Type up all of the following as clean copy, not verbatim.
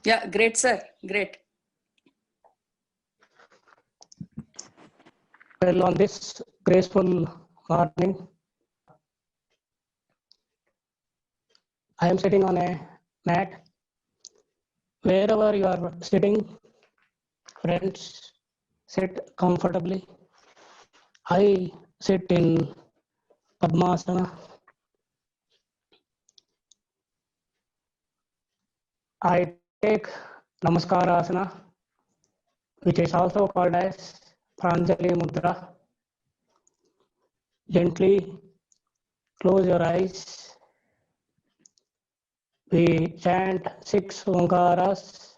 Yeah, great, sir. Great. Well, on this graceful morning, I am sitting on a mat. Wherever you are sitting, friends, sit comfortably. I sit in Padmasana. I take Namaskarasana, which is also called as Pranjali Mudra. Gently close your eyes. We chant 6 Omkaras,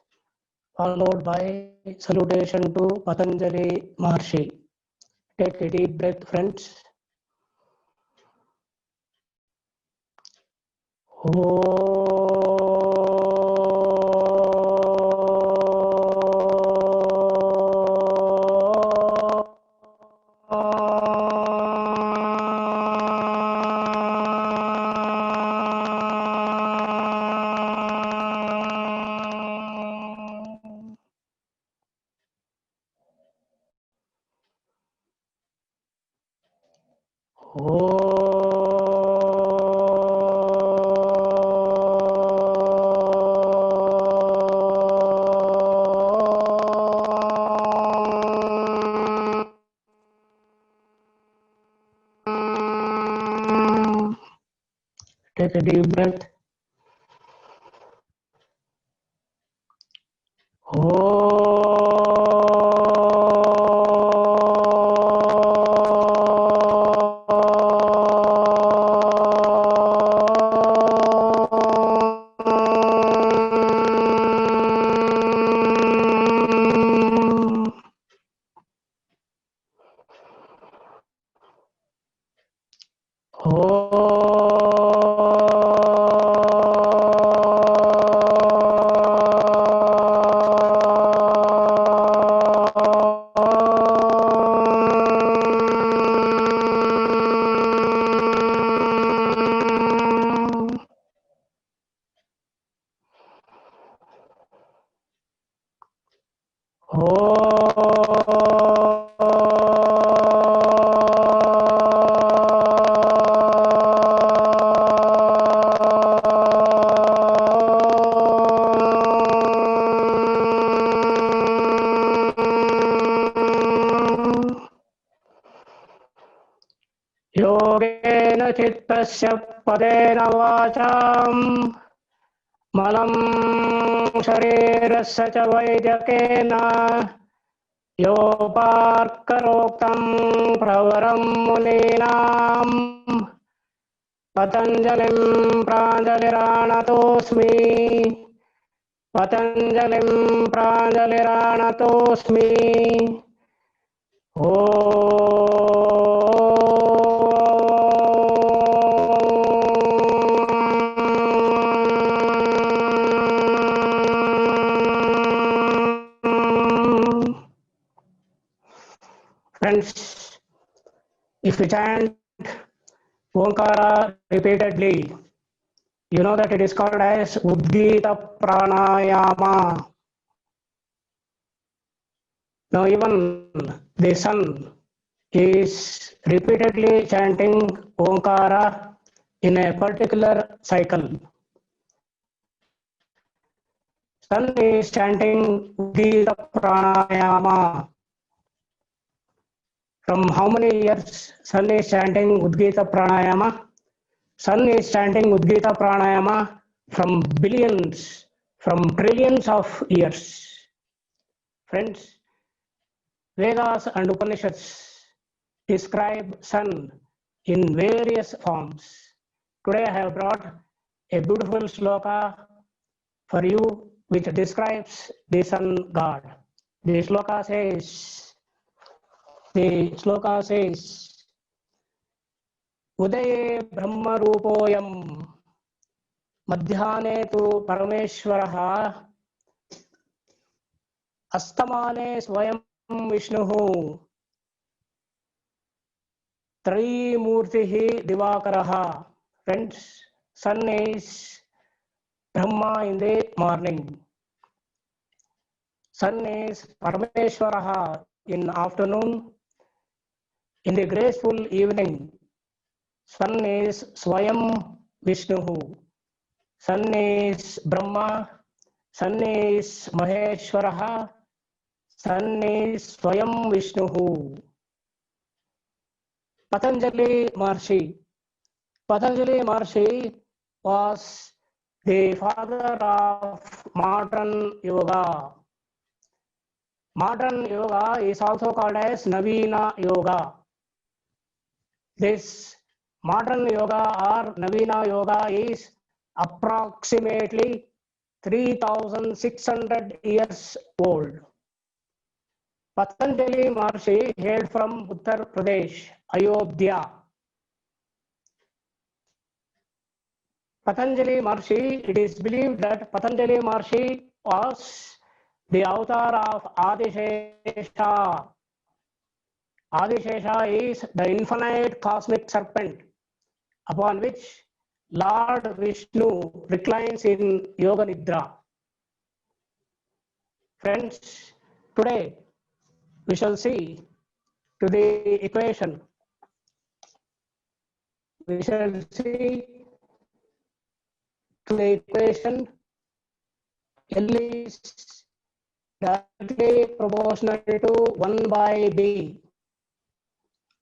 followed by salutation to Patanjali Maharshi. Take a deep breath, friends. Take a deep breath. योगेन चित्तस्य पदेन वाचाम् मलं शरीरस्य च वैद्यकेन योपार्करोक्तं प्रवरं मुनीनाम् पतञ्जलिं प्राञ्जलिराणतोऽस्मि पतञ्जलिं प्राञ्जलिराणतोऽस्मि Friends, if we chant Omkara repeatedly, you know that it is called as Udgita Pranayama. Now even the sun is repeatedly chanting Omkara in a particular cycle. Sun is chanting Udgita Pranayama. From how many years Sun is chanting Udgita Pranayama? Sun is chanting Udgita Pranayama from billions, from trillions of years. Friends, Vedas and Upanishads describe Sun in various forms. Today I have brought a beautiful sloka for you which describes the Sun God. The sloka says, उदये ब्रह्मरूपोऽयं मध्याह्ने तु परमेश्वरः अस्तमाने स्वयं विष्णुः त्रयीमूर्तिः दिवाकरः. Friends, sun is Brahma in the morning, Sun is Parameshwaraha in afternoon. In the graceful evening, Sun is Swayam Vishnu. Sun is Brahma. Sun is Maheshwaraha. Sun is Swayam Vishnu. Patanjali Maharshi. Patanjali Maharshi was the father of modern yoga. Modern yoga is also called as Navina Yoga. This modern yoga or Navina yoga is approximately 3600 years old. Patanjali Maharshi hailed from Uttar Pradesh, Ayodhya. Patanjali Maharshi, it is believed that Patanjali Maharshi was the avatar of Adishesha. Adishesha is the infinite cosmic serpent upon which Lord Vishnu reclines in Yoga Nidra. Friends, today we shall see to the equation. We shall see to the equation L is directly proportional to 1 by B,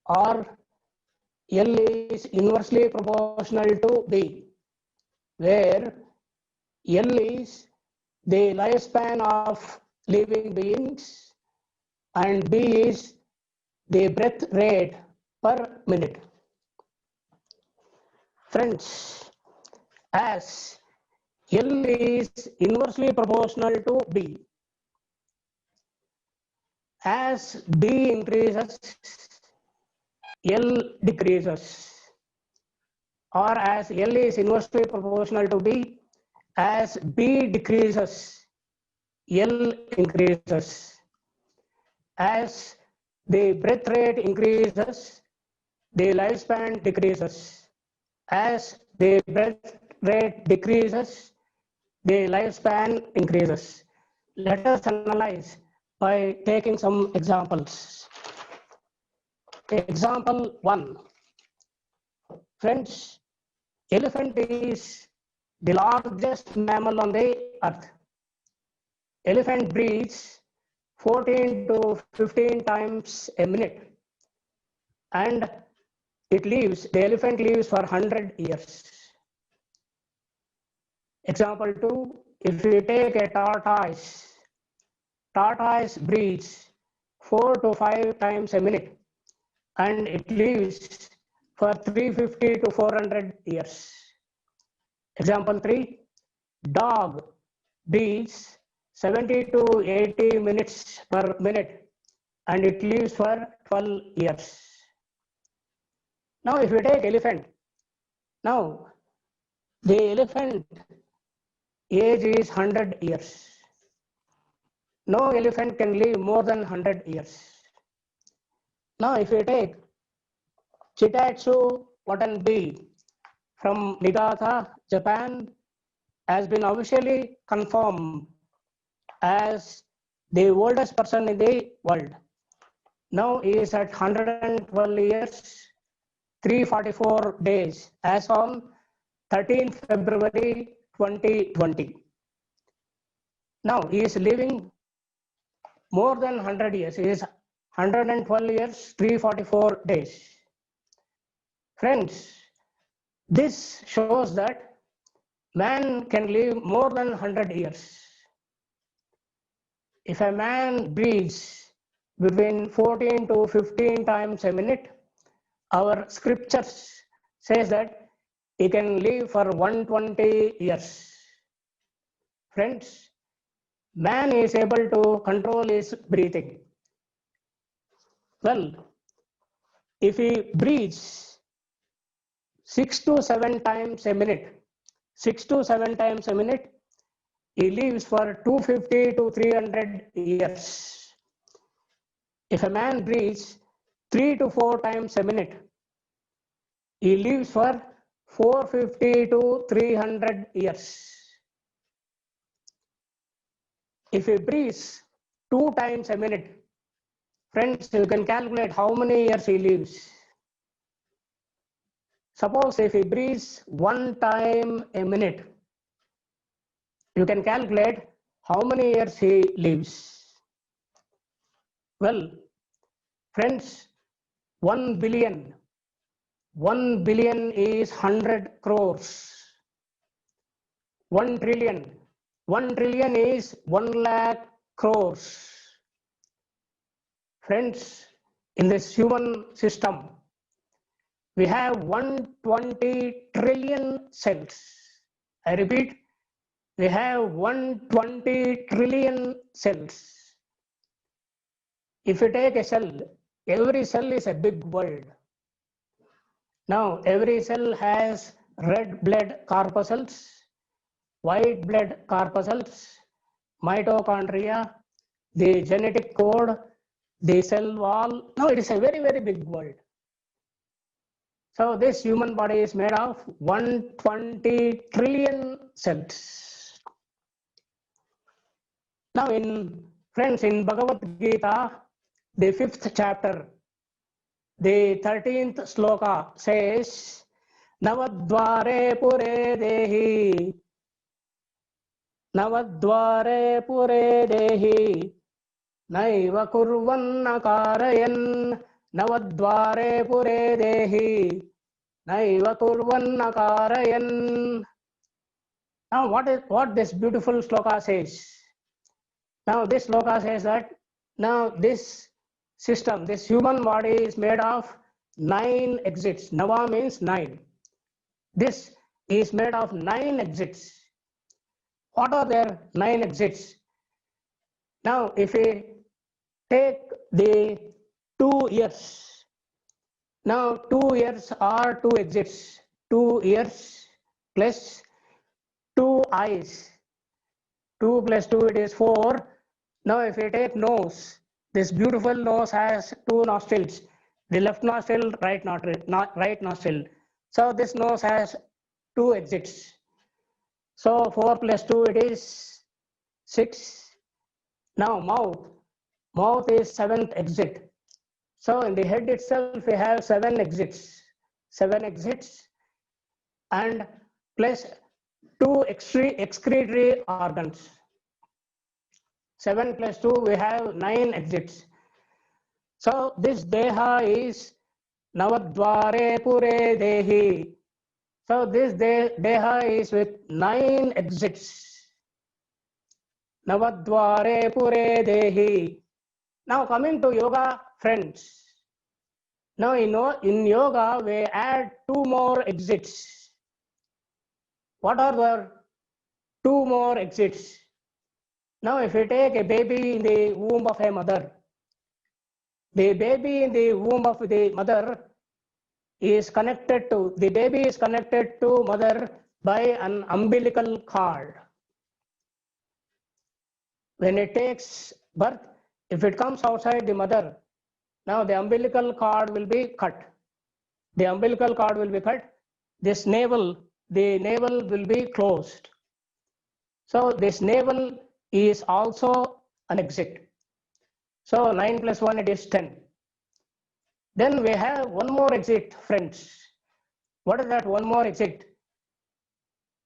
or L is inversely proportional to B, where L is the lifespan of living beings and B is the breath rate per minute. Friends, as L is inversely proportional to B, as B increases, L decreases, or as L is inversely proportional to B, as B decreases, L increases. As the breath rate increases, the lifespan decreases. As the breath rate decreases, the lifespan increases. Let us analyze by taking some examples. Example 1. Friends, elephant is the largest mammal on the earth. Elephant breathes 14 to 15 times a minute, and the elephant lives for 100 years. Example 2, if we take a tortoise breathes 4 to 5 times a minute, and it lives for 350 to 400 years. Example 3, dog breathes 70 to 80 minutes per minute, and it lives for 12 years. Now if we take elephant, now the elephant age is 100 years. No elephant can live more than 100 years. Now if we take Chitatsu Watanbe from Niigata, Japan, has been officially confirmed as the oldest person in the world. Now he is at 112 years, 344 days as on 13th February 2020. Now he is living more than 100 years. He is 112 years, 344 days. Friends, this shows that man can live more than 100 years. If a man breathes between 14 to 15 times a minute, our scriptures says that he can live for 120 years. Friends, man is able to control his breathing. Well, if he breathes 6 to 7 times a minute, he lives for 250 to 300 years. If a man breathes 3 to 4 times a minute, he lives for 450 to 300 years. If he breathes 2 times a minute. Friends, you can calculate how many years he lives. Suppose if he breathes 1 time a minute, you can calculate how many years he lives. Well, friends, 1 billion. 1 billion is 100 crores. 1 trillion. 1 trillion is 1 lakh crores. Friends, in this human system, we have 120 trillion cells. I repeat, we have 120 trillion cells. If you take a cell, every cell is a big world. Now, every cell has red blood corpuscles, white blood corpuscles, mitochondria, the genetic code, the cell wall. Now, it is a very, very big world. So, this human body is made of 120 trillion cells. Now, friends, in Bhagavad Gita, the 5th chapter, the 13th sloka says, Navadvare pure dehi, Navadvare pure dehi, Naiva kurvanna karayan, Navadvare pure dehi, Naiva kurvanna karayan. Now, what this beautiful sloka says? Now, this sloka says that now this system, this human body is made of 9 exits. Nava means 9. This is made of 9 exits. What are their 9 exits? Now, if we take the 2 ears, now 2 ears are 2 exits. 2 ears plus 2 eyes. 2 plus 2, it is 4. Now, if we take nose, this beautiful nose has 2 nostrils. The left nostril, right nostril. So, this nose has 2 exits. So, 4 plus 2, it is 6. Now, mouth is 7th exit. So, in the head itself, we have 7 exits. 7 exits and plus 2 excretory organs. 7 plus 2, we have 9 exits. So, this deha is Navadvare pure dehi. So, this deha is with 9 exits. Navadvare pure dehi. Now, coming to yoga, friends. Now, in yoga, we add 2 more exits. What are the 2 more exits? Now, if you take a baby in the womb of a mother, the baby in the womb of the mother is connected to, the baby is connected to mother by an umbilical cord. When it takes birth, if it comes outside the mother, now the umbilical cord will be cut. The umbilical cord will be cut. This navel, the navel will be closed. So this navel is also an exit. So 9 plus 1, it is 10. Then we have one more exit, friends. What is that one more exit?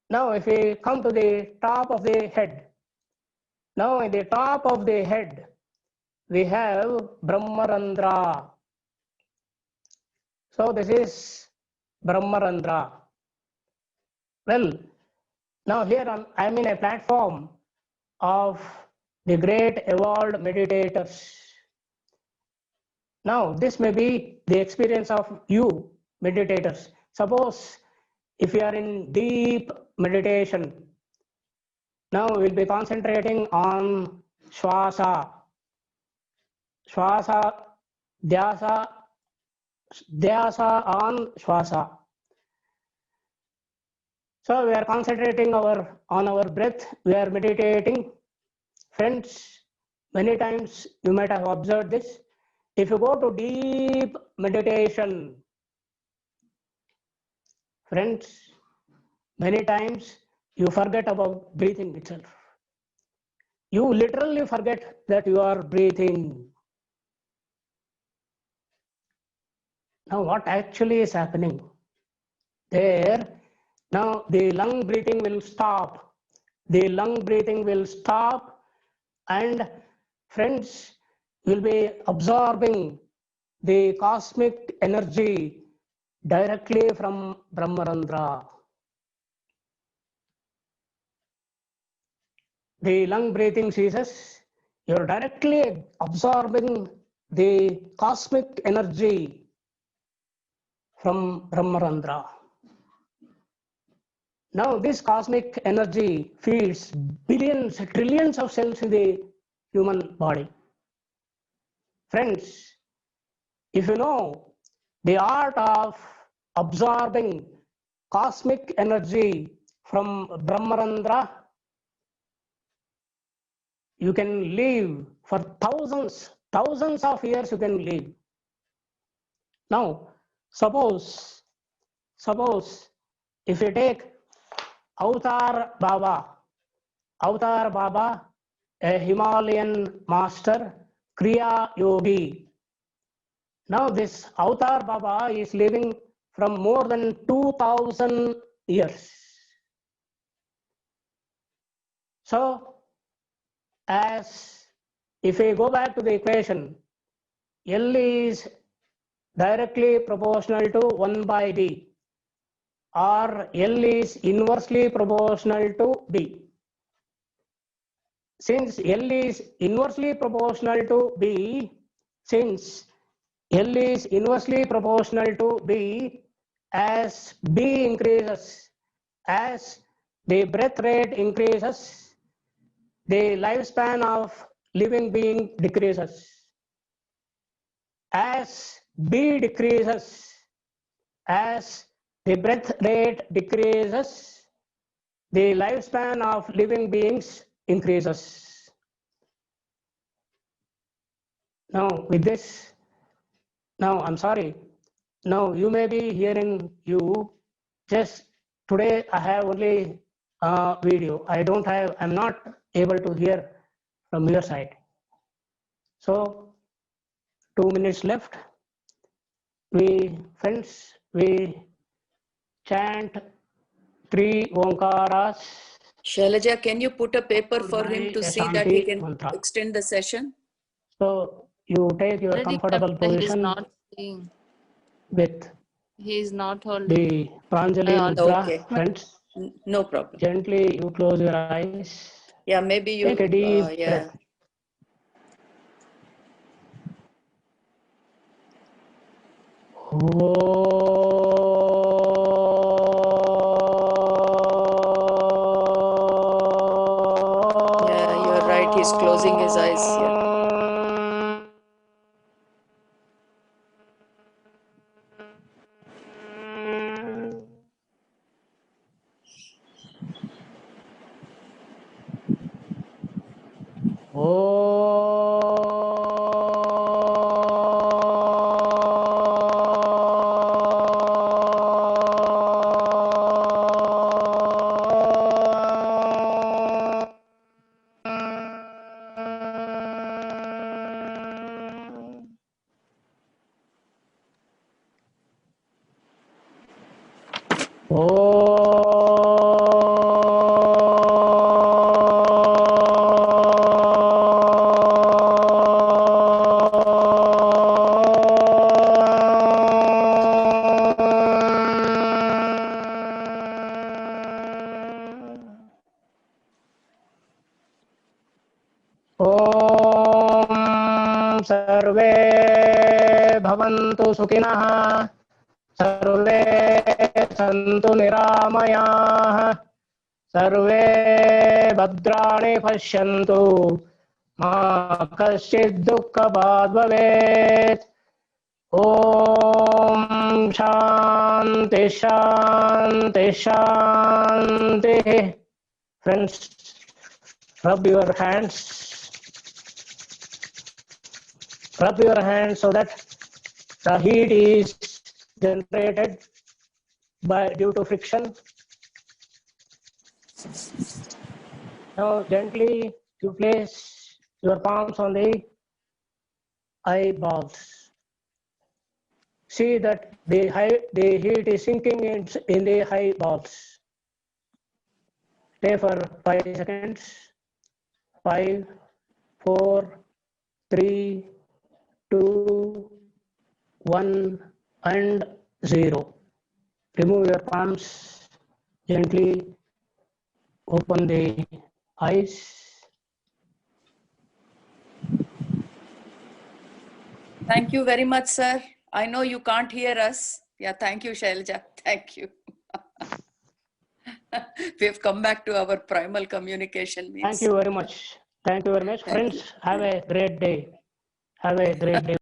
Now, if we come to the top of the head, now in the top of the head, we have Brahmarandra. So, this is Brahmarandra. Well, now here I am in a platform of the great evolved meditators. Now, this may be the experience of you meditators. Suppose if you are in deep meditation, now we'll be concentrating on Shwasa, Dhyasa, Dhyasa on Shwasa. So we are concentrating on our breath, we are meditating. Friends, many times you might have observed this. If you go to deep meditation, friends, many times you forget about breathing itself. you literally forget that you are breathing. Now, what actually is happening? There, now the lung breathing will stop. The lung breathing will stop, and friends will be absorbing the cosmic energy directly from Brahmarandra. The lung breathing ceases, you're directly absorbing the cosmic energy from Brahmarandra. Now this cosmic energy feeds billions, trillions of cells in the human body. Friends, if you know the art of absorbing cosmic energy from Brahmarandra, you can live for thousands of years you can live. Now, suppose if you take Avatar Baba, a Himalayan master, Kriya Yogi. Now this Avatar Baba is living from more than 2000 years. So, as if we go back to the equation, L is directly proportional to 1 by B, or L is inversely proportional to B. Since L is inversely proportional to B, as B increases, as the breath rate increases, the lifespan of living being decreases. As B decreases, as the breath rate decreases, the lifespan of living beings increases. Now with this, now I'm sorry, now you may be hearing you just today I have only video. I'm not able to hear from your side. So 2 minutes left. Friends, we chant 3 Omkaras. Shailaja, can you put a paper for him to see that he can mantra. extend the session? So you take your comfortable position with he is not holding the Pranjali Mudra, okay. friends. No problem. Gently you close your eyes. Yeah, maybe you take a deep breath. Yeah, you're right. He's closing his eyes. Yeah. सर्वे भवन्तु सुखिनः, सर्वे सन्तु निरामयाः, सर्वे भद्राणि पश्यन्तु, मा कश्चित् दुःखभाग् भवेत्। ॐ शान्ति शान्ति शान्तिः. Friends, rub your hands. Rub your hands so that the heat is generated due to friction. Now gently You place your palms on the eyeballs. See that the heat is sinking in the eyeballs. Stay for 5 seconds. 5, 4, 3, 2, 1, and 0. Remove your palms. Gently open the eyes. Thank you very much, sir. I know you can't hear us. Yeah, thank you, Shailaja. Thank you. We have come back to our primal communication means. Thank you very much. Thank you very much. Thank Friends, you. have a great day. Have a great day.